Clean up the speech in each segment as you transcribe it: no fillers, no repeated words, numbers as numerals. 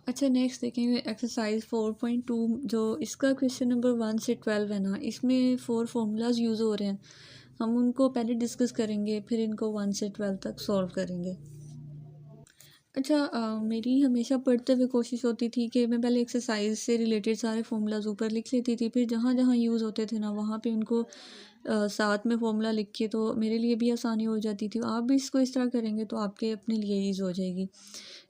अच्छा नेक्स्ट देखेंगे एक्सरसाइज 4.2 जो इसका क्वेश्चन नंबर 1 से 12 है ना, इसमें 4 फार्मूलाज यूज़ हो रहे हैं। हम उनको पहले डिस्कस करेंगे, फिर इनको 1 से 12 तक सॉल्व करेंगे। अच्छा मेरी हमेशा पढ़ते हुए कोशिश होती थी कि मैं पहले एक्सरसाइज से रिलेटेड सारे फार्मूलाज ऊपर लिख लेती थी, फिर जहाँ जहाँ यूज़ होते थे ना वहाँ पे उनको साथ में फार्मूला लिख के, तो मेरे लिए भी आसानी हो जाती थी। आप भी इसको इस तरह करेंगे तो आपके अपने लिए ईज़ हो जाएगी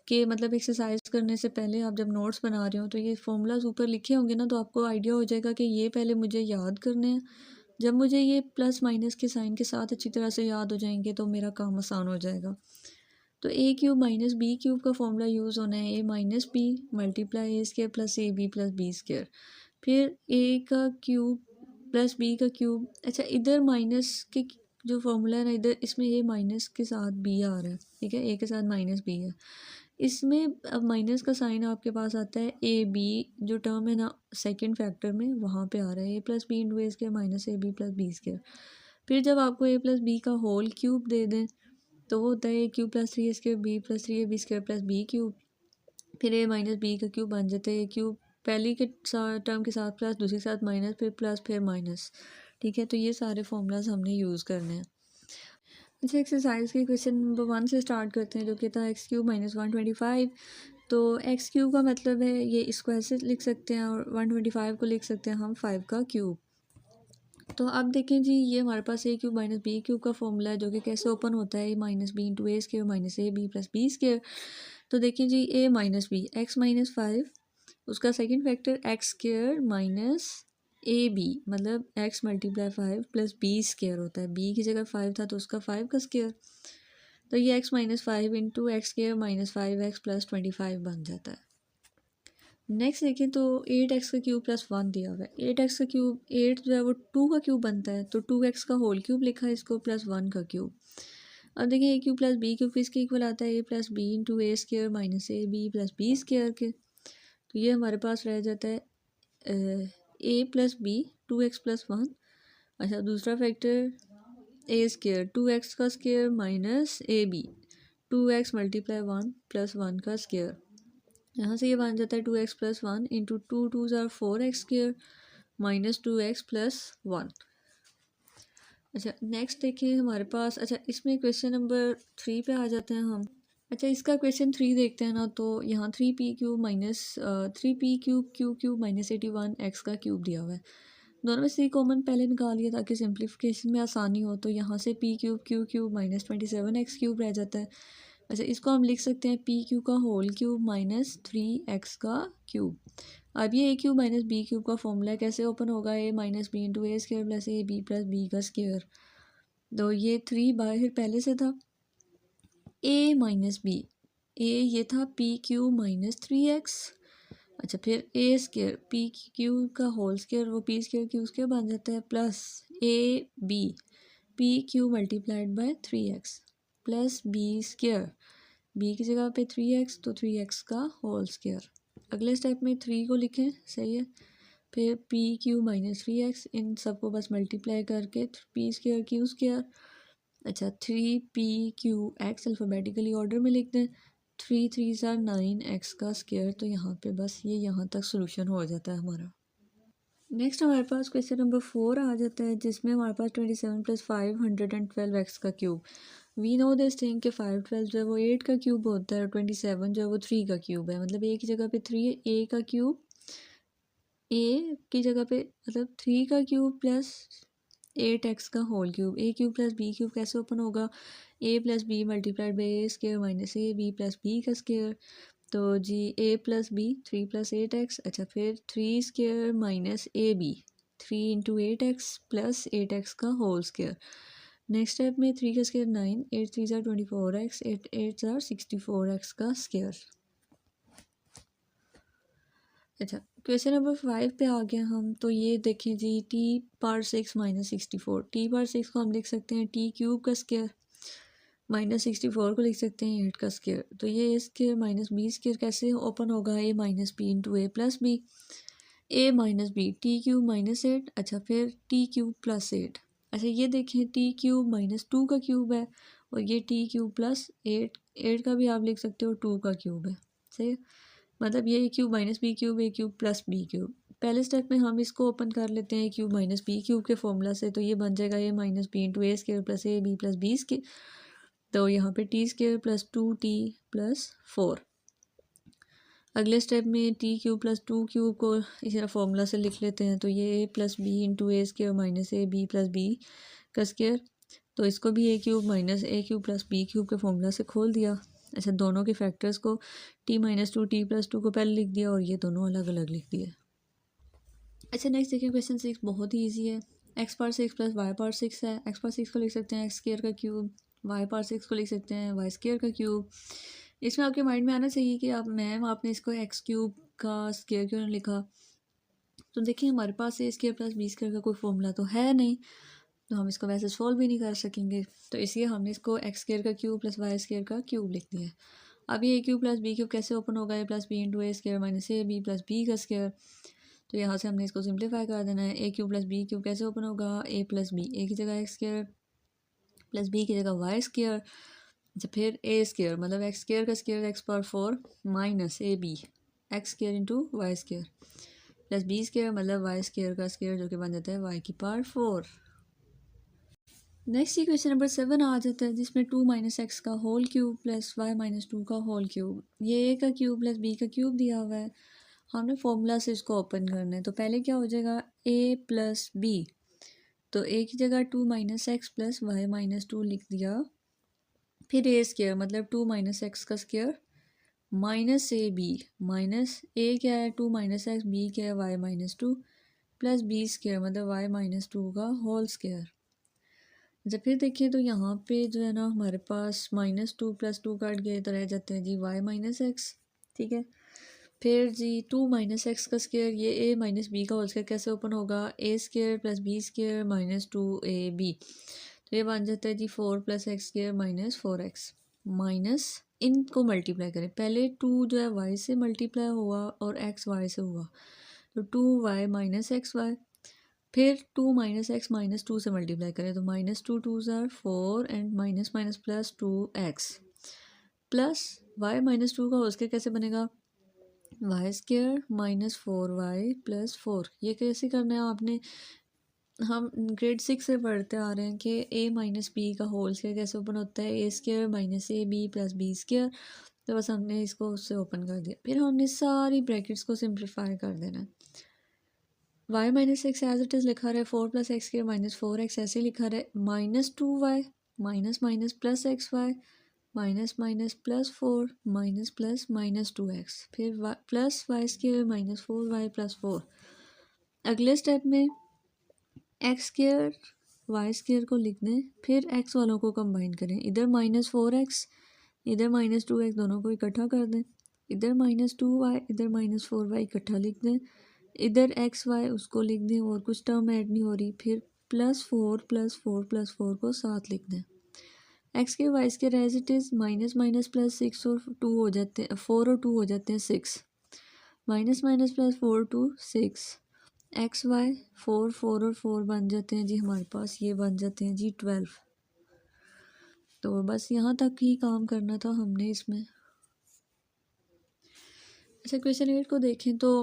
कि मतलब एक्सरसाइज करने से पहले आप जब नोट्स बना रहे हो तो ये फार्मूलाज ऊपर लिखे होंगे ना, तो आपको आइडिया हो जाएगा कि ये पहले मुझे याद करने हैं। जब मुझे ये प्लस माइनस के साइन के साथ अच्छी तरह से याद हो जाएंगे तो मेरा काम आसान हो जाएगा। तो a cube minus B cube का फॉर्मूला यूज़ होना है, ए minus b multiply a square plus A B plus B square. फिर ए का क्यूब प्लस बी का क्यूब। अच्छा इधर माइनस के जो फॉर्मूला है ना, इधर इसमें ए माइनस के साथ बी आ रहा है, ठीक है, ए के साथ माइनस बी है। इसमें अब माइनस का साइन आपके पास आता है, ए बी जो टर्म है ना सेकंड फैक्टर में वहाँ पे आ रहा है, A plus B into A square minus A B plus B square. फिर जब आपको ए प्लस बी का होल क्यूब दे दें तो वो होता है A cube plus 3 A square B plus 3 A B square plus B cube. फिर ए माइनस बी का क्यूब बन जाता है ए क्यूब पहली के साथ टर्म के साथ प्लस दूसरे के साथ माइनस फिर प्लस फिर माइनस। ठीक है, तो ये सारे फॉर्मूलाज हमने यूज़ करने हैं। अच्छा एक्सरसाइज के क्वेश्चन नंबर 1 से स्टार्ट करते हैं, जो कहता है एक्स क्यूब माइनस 125। तो एक्स क्यूब का मतलब है ये, इसको ऐसे लिख सकते हैं, और 125 को लिख सकते हैं हम 5 का क्यूब। तो अब देखें जी, ये हमारे पास A cube minus B cube का फॉर्मूला है, जो कि कैसे ओपन होता है, ए minus B into A square minus A B plus B square. तो देखिए जी, A minus B X minus 5, उसका second factor X square minus ए बी, मतलब X multiply 5 plus B square होता है, बी की जगह 5 था तो उसका 5 का स्क्वायर। तो ये x minus 5 into x square minus 5x plus 25 बन जाता है। नेक्स्ट देखिए, तो 8x का क्यूब प्लस 1 दिया हुआ है। 8x का क्यूब 8 जो है वो 2 का क्यूब बनता है, तो 2x का होल क्यूब लिखा है इसको प्लस 1 का क्यूब। अब देखिए A cube plus B cube इसके इक्वल आता है A plus B into A square minus A B plus B square के। तो ये हमारे पास रह जाता है A plus B 2x plus 1। अच्छा दूसरा फैक्टर ए स्क्वायर 2x का स्क्वायर माइनस ए बी 2x मल्टीप्लाई 1 प्लस 1 का स्क्वायर। यहाँ से ये बन जाता है 2x प्लस 1 इंटू 2 ज़ार 4x square minus 2x plus 1। अच्छा नेक्स्ट देखिए हमारे पास, अच्छा इसमें क्वेश्चन नंबर 3 पे आ जाते हैं हम। अच्छा इसका क्वेश्चन 3 देखते हैं ना, तो यहाँ 3p cube minus 3p cube Q cube minus 81 x का क्यूब दिया हुआ है। दोनों में से कॉमन पहले निकालिए ताकि सिंप्लीफिकेशन में आसानी हो। तो यहाँ से p cube Q cube minus 27x cube रह जाता है। अच्छा इसको हम लिख सकते हैं पी क्यू का होल क्यूब माइनस 3x का क्यूब। अब ये A cube minus B cube का फॉर्मूला कैसे ओपन होगा, A minus B into A square plus A B plus B का स्क्वायर। तो ये 3 बाहर पहले से था, ए माइनस बी, ए ये था पी क्यू माइनस 3x। अच्छा फिर ए स्क्वायर पी क्यू का होल स्क्वायर, वो पी स्क्वायर क्यू स्क्वायर बन जाता है, plus A b p q multiplied by 3x plus B square, b की जगह पे 3x तो 3x का होल स्क्वायर। अगले स्टेप में 3 को लिखें, सही है। फिर पी क्यू माइनस 3x, इन सबको बस मल्टीप्लाई करके पी स्क्वायर क्यू स्क्वायर। अच्छा 3p/q(x) अल्फ़ाबेटिकली ऑर्डर में लिख दें, 3 ज़ार 9x का स्क्वायर। तो यहाँ पे बस ये यहाँ तक सोल्यूशन हो जाता है हमारा। नेक्स्ट हमारे पास क्वेश्चन नंबर 4 आ जाता है, जिसमें हमारे पास 27 + 5 112x का cube. We know this thing कि 512 जो है वो 8 का क्यूब होता है, और 27 जो है वो 3 का क्यूब है। मतलब ए की जगह पे 3 है, ए का क्यूब, ए की जगह पे मतलब 3 का क्यूब प्लस 8x का whole cube. A cube plus B cube कैसे ओपन होगा, A plus B multiplied by A square minus A B plus B का स्क्वायर। तो जी ए प्लस बी 3 + 8x। अच्छा फिर 3 स्क्वायर माइनस ए b 3 into 8x plus 8x का whole square. Next step में 3 का स्क्वायर 9, 8 3 ज़ार 24x, 8 8 ज़ार 64x का स्क्वायर। अच्छा क्वेश्चन नंबर 5 पे आ गए हम। तो ये देखें जी, t⁻6 - 64, t⁻6 को हम लिख सकते हैं t क्यूब का स्क्वायर, माइनस 64 को लिख सकते हैं 8 का स्क्वायर। तो ये A square minus B square कैसे ओपन होगा, A minus B into A plus B, A minus B T cube minus 8। अच्छा फिर टी क्यूब प्लस 8। अच्छा ये देखें टी क्यूब माइनस 2 का क्यूब है, और ये टी क्यूब प्लस 8, 8 का भी आप लिख सकते हो 2 का क्यूब है, सही है। मतलब ये A cube minus B cube A cube plus B cube. पहले स्टेप में हम इसको ओपन कर लेते हैं A cube minus B cube के फॉर्मूला से, तो ये बन जाएगा A minus B into A square plus A B plus B square. तो यहाँ पे T square plus 2t plus 4। अगले स्टेप में टी क्यूब प्लस 2 क्यूब को इसी तरह फॉर्मूला से लिख लेते हैं, तो ये A plus B into A square minus A B plus B का स्क्र। तो इसको भी A cube minus A cube plus B cube के फॉर्मूला से खोल दिया। अच्छा, दोनों के फैक्टर्स को टी माइनस 2 टी प्लस 2 को पहले लिख दिया और ये दोनों अलग अलग लिख दिए। अच्छा, नेक्स्ट देखिए क्वेश्चन 6 बहुत ही ईजी है। X power 6 plus y power 6 है। एक्स पावर 6 को लिख सकते हैं एक्स स्क्र का क्यूब, वाई पावर 6 को लिख सकते हैं वाई स्क्र का क्यूब। इसमें आपके माइंड में आना चाहिए कि आप मैम आपने इसको एक्स क्यूब का स्क्र क्यों नहीं लिखा। तो देखिए हमारे पास ए स्क्र प्लस बी स्क्र का कोई फॉर्मूला तो है नहीं, तो हम इसको वैसे सॉल्व भी नहीं कर सकेंगे, तो इसलिए हमने इसको एक्स स्क्र का क्यूब प्लस वाई स्क्र का क्यूब लिख दिया है। अब ये A cube plus B cube कैसे ओपन होगा, A plus B into A square minus A B plus B का स्क्र। तो यहाँ से हमने इसको सिंप्लीफाई कर देना है। A cube plus B cube कैसे ओपन होगा, ए प्लस बी, ए की जगह एक्स स्क्र प्लस बी की जगह वाई स्क्र। अच्छा, फिर ए स्क्र मतलब एक्स स्क्र का स्क्र एक्स पावर 4 माइनस ए b x square into y square plus B square मतलब वाई स्क्र का स्क्र जो कि बन जाता है वाई की पावर 4। नेक्स्ट क्वेश्चन नंबर 7 आ जाता है जिसमें 2 माइनस एक्स का whole cube plus Y minus 2 का होल क्यूब। ये ए का क्यूब प्लस बी का क्यूब दिया हुआ है, हमने फॉर्मूला से इसको ओपन करना है। तो पहले क्या हो जाएगा ए प्लस बी, तो ए की जगह 2 minus X plus Y minus 2 लिख दिया। फिर ए स्क्र मतलब 2 माइनस एक्स का square minus A B, minus A क्या है 2 माइनस एक्स, बी क्या है Y minus 2 plus B square मतलब वाई माइनस 2 का होल स्क्र। जब फिर देखिए तो यहाँ पे जो है ना हमारे पास -2 + 2 काट गए तो रह जाते हैं जी y माइनस एक्स। ठीक है, फिर जी 2 माइनस एक्स का स्क्वायर, ये a माइनस बी का होल स्क्वायर कैसे ओपन होगा, a square plus B square minus 2ab, तो ये बन जाता है z 4 + x square minus 4x minus इनको मल्टीप्लाई करें। पहले 2 जो है y से मल्टीप्लाई हुआ और x y से हुआ, तो 2y माइनस एक्स वाई। फिर 2 माइनस एक्स माइनस 2 से मल्टीप्लाई करें तो -2 2s are 4 and minus minus plus 2x plus y minus 2 का होल स्क्वायर कैसे बनेगा, Y square minus 4y plus 4। ये कैसे करना है आपने, हम ग्रेड 6 से पढ़ते आ रहे हैं कि a माइनस बी का होल स्क्वायर कैसे ओपन होता है, A square minus A B plus B square. तो बस हमने इसको उससे ओपन कर दिया, फिर हमने सारी ब्रैकेट्स को सिंप्लीफाई कर देना है। y minus x as it is लिखा रहा है, 4 + x स्क्वायर माइनस 4x ऐसे लिखा रहा है, -2y minus minus plus x y minus minus plus 4 minus plus -2x, फिर plus y square minus 4y plus 4। अगले स्टेप में एक्स स्क्वायर वाई स्क्वायर को लिख दें, फिर x वालों को कंबाइन करें, इधर -4x इधर -2x दोनों को इकट्ठा कर दें, इधर -2y इधर -4y इकट्ठा लिख दें, इधर एक्स वाई उसको लिख दें और कुछ टर्म ऐड नहीं हो रही, फिर +4 + 4 + 4 को साथ लिख दें। एक्स के वाई के as it is minus minus plus 6 और 2 हो जाते हैं, 4 और 2 हो जाते हैं 6, minus minus plus 4 2 6, x y 4 4 और 4 बन जाते हैं जी हमारे पास, ये बन जाते हैं जी 12। तो बस यहाँ तक ही काम करना था हमने इसमें। अच्छा, क्वेश्चन 8 को देखें तो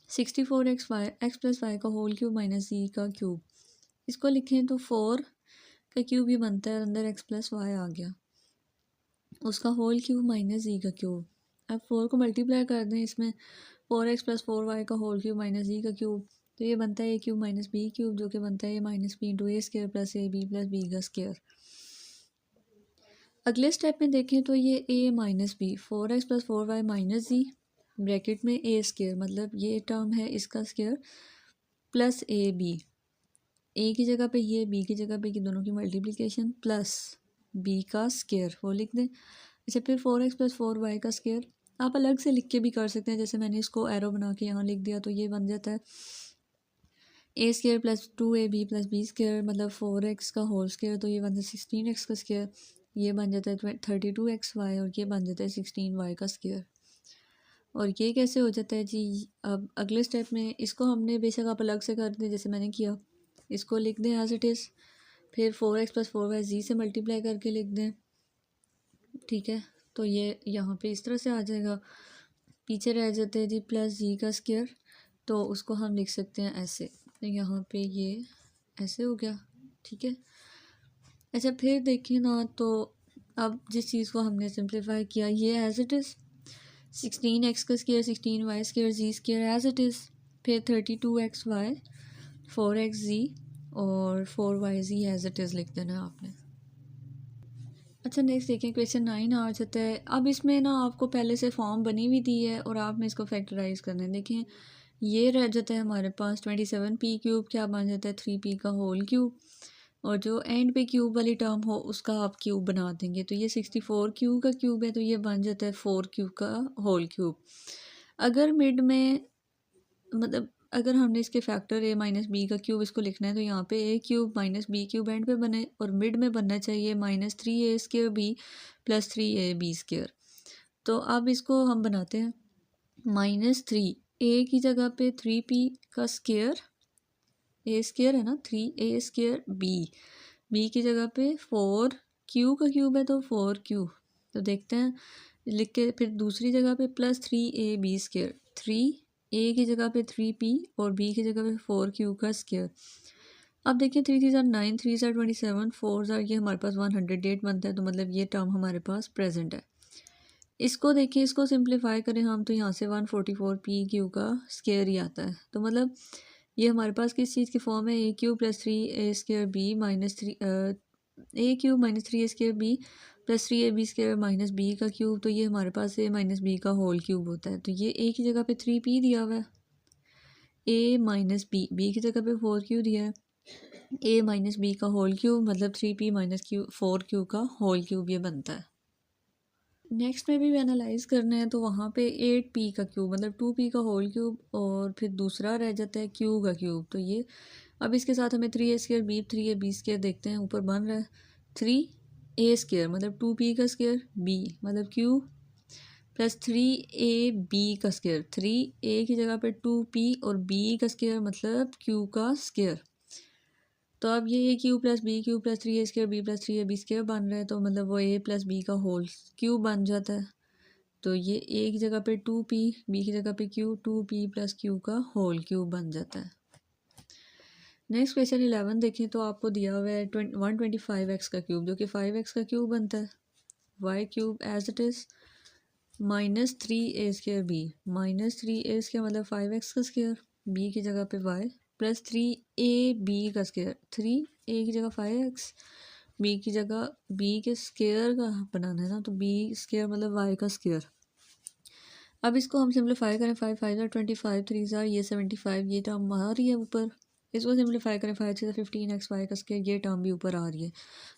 64x y x plus y का होल क्यूब माइनस जी का क्यूब, इसको लिखें तो 4 का क्यूब ही बनता है, अंदर x प्लस वाई आ गया, उसका होल क्यूब माइनस जी का क्यूब। अब 4 को मल्टीप्लाई कर दें इसमें, 4x + 4y का होल क्यूब माइनस जी का क्यूब, तो ये बनता है a cube minus B cube जो कि बनता है minus B into A square plus A B plus B का स्क्वायर। अगले स्टेप में देखें तो ये a minus b 4x + 4y minus z bracket में ए स्क्वायर मतलब ये टर्म है इसका square plus A b, a की जगह पे ये, बी की जगह पे कि दोनों की मल्टीप्लिकेशन प्लस बी का स्क्वायर वो लिख दें। अच्छा, फिर 4x + 4y का स्क्वायर आप अलग से लिख के भी कर सकते हैं, जैसे मैंने इसको एरो बना के यहाँ लिख दिया, तो ये बन जाता है A square plus 2ab plus B square मतलब 4x का होल स्क्वायर, तो ये बन जाता है 16x का स्क्वायर, ये बन जाता है 32xy और ये बन जाता है 16y का स्क्वायर। और ये कैसे हो जाता है जी, अब अगले स्टेप में इसको हमने बेशक आप अलग से कर दें जैसे मैंने किया, इसको लिख दें एज इट इज़, फिर 4x + 4y जी से मल्टीप्लाई करके लिख दें। ठीक है, तो ये यहाँ पे इस तरह से आ जाएगा, पीछे रह जाते हैं जी प्लस जी का स्क्वायर, तो उसको हम लिख सकते हैं ऐसे, तो यहाँ पे ये ऐसे हो गया, ठीक है। अच्छा फिर देखिए ना, तो अब जिस चीज़ को हमने सिंप्लीफाई किया ये एज इट इज़ 16x का square 16y square z square as it is, फिर 32xy 4xz और 4yz एज इट इज़ लिख देना आपने। अच्छा नेक्स्ट देखें क्वेश्चन 9 आ जाता है। अब इसमें ना आपको पहले से फॉर्म बनी हुई दी है और आपने इसको फैक्टराइज करना है। देखें ये रह जाता है हमारे पास 27p क्यूब, क्या बन जाता है 3p का होल क्यूब, और जो एंड पे क्यूब वाली टर्म हो उसका आप क्यूब बना देंगे, तो ये 64 क्यूब का क्यूब है, तो ये बन जाता है 4 क्यूब का होल क्यूब। अगर मिड में मतलब अगर हमने इसके फैक्टर a माइनस बी का क्यूब इसको लिखना है, तो यहाँ पे a cube minus B cube end पे बने और मिड में बनना चाहिए -3a square b plus 3ab square. तो अब इसको हम बनाते हैं -3 a की जगह पे 3p का स्क्वायर, a स्क्वायर है ना 3a स्क्वायर b की जगह पे 4 q का क्यूब है तो 4 q, तो देखते हैं लिख के, फिर दूसरी जगह पे प्लस 3ab स्क्वायर, 3a की जगह पे 3p और b की जगह पे 4q का स्क्वायर। अब देखिए 3 3 9 3 27 4 ये हमारे पास 108 बनता है, तो मतलब ये टर्म हमारे पास प्रेजेंट है। इसको देखिए, इसको सिंप्लीफाई करें हम तो यहाँ से 144p क्यू का स्क्वायर ही आता है, तो मतलब ये हमारे पास किस चीज़ की फॉर्म है, A cube plus 3a square B minus 3 A cube minus 3a square B plus 3ab square minus B का क्यूब, तो ये हमारे पास a माइनस बी का होल क्यूब होता है। तो ये a की जगह पे 3p दिया हुआ है, a माइनस बी की जगह पे 4q दिया है, a माइनस बी का होल क्यूब मतलब 3p माइनस 4q का होल क्यूब ये बनता है। नेक्स्ट में भी एनालाइज करना है, तो वहाँ पे 8p का क्यूब मतलब 2p का होल क्यूब और फिर दूसरा रह जाता है q का क्यूब, तो ये अब इसके साथ हमें 3a square B 3ab square देखते हैं, ऊपर बन रहा है 3a स्क्वायर मतलब 2p का स्क्वायर b मतलब q प्लस 3ab का स्क्वायर, 3a की जगह पे 2p और b का स्क्वायर मतलब q का स्क्वायर। तो अब ये a cube plus B cube plus 3a square B plus 3ab square बन रहा है, तो मतलब वो a प्लस b का होल क्यूब बन जाता है। तो ये a की जगह पे 2p b की जगह पे q 2p प्लस q का होल क्यूब बन जाता है। नेक्स्ट क्वेश्चन 11 देखें, तो आपको दिया हुआ है 125x का क्यूब जो कि 5x का क्यूब बनता है, y cube as it is -3a square b -3a square मतलब 5x का स्क्वायर, b की जगह पे y प्लस 3ab का स्क्वायर, 3a की जगह 5x b की जगह b के स्क्वायर का बनाना है ना, तो b स्क्वायर मतलब y का स्क्वायर। अब इसको हम सिंप्लीफाई करें, 5 5 25 3 ये 75 ये टर्म आ रही है ऊपर, इसको सिंप्लीफाई करें 5 6 15xy का स्क्वायर ये टर्म भी ऊपर आ रही है,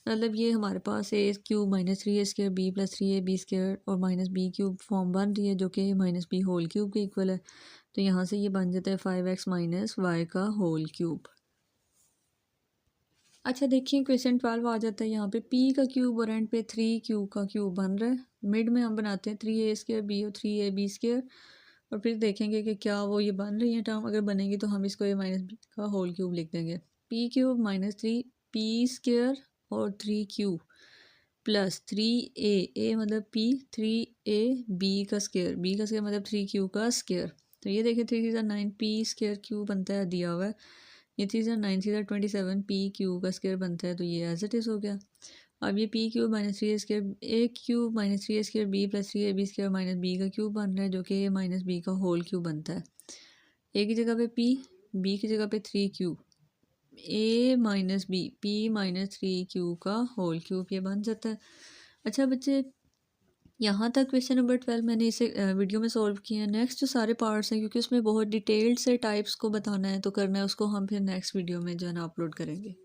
मतलब ये हमारे पास a cube minus 3a square b plus 3ab square और माइनस b क्यूब फॉर्म बन रही है जो कि माइनस b होल क्यूब के इक्वल है, तो यहाँ से ये बन जाता है 5x माइनस y का होल क्यूब। अच्छा देखिए क्वेश्चन 12 आ जाता है, यहाँ पे p का क्यूब और एंड पे 3q का क्यूब बन रहा है, मिड में हम बनाते हैं 3a स्क्वायर b और 3ab स्क्वायर और फिर देखेंगे कि क्या वो ये बन रही है टर्म, अगर बनेगी तो हम इसको a माइनस बी का होल क्यूब लिख देंगे, p cube minus 3p square और 3q प्लस 3a मतलब p 3ab का स्क्वायर b का स्क्वायर मतलब 3q का स्क्वायर। तो ये देखिए 3 3 9p स्क्वायर क्यू बनता है दिया हुआ है, ये 3 9 3 27p क्यू का स्क्वायर बनता है, तो ये एज इट इज़ हो गया। अब ये p cube minus 3a square a cube minus 3a square b plus 3ab square minus b का क्यूब बन रहा है जो कि a माइनस b का होल क्यूब बनता है, a की जगह पे p b की जगह पे 3q a minus b p minus 3q का होल क्यूब ये बन जाता है। अच्छा बच्चे यहाँ तक क्वेश्चन नंबर 12 मैंने इसे वीडियो में सॉल्व किया है। नेक्स्ट जो सारे पार्ट्स हैं क्योंकि उसमें बहुत डिटेल्ड से टाइप्स को बताना है तो करना है, उसको हम फिर नेक्स्ट वीडियो में जो है ना अपलोड करेंगे।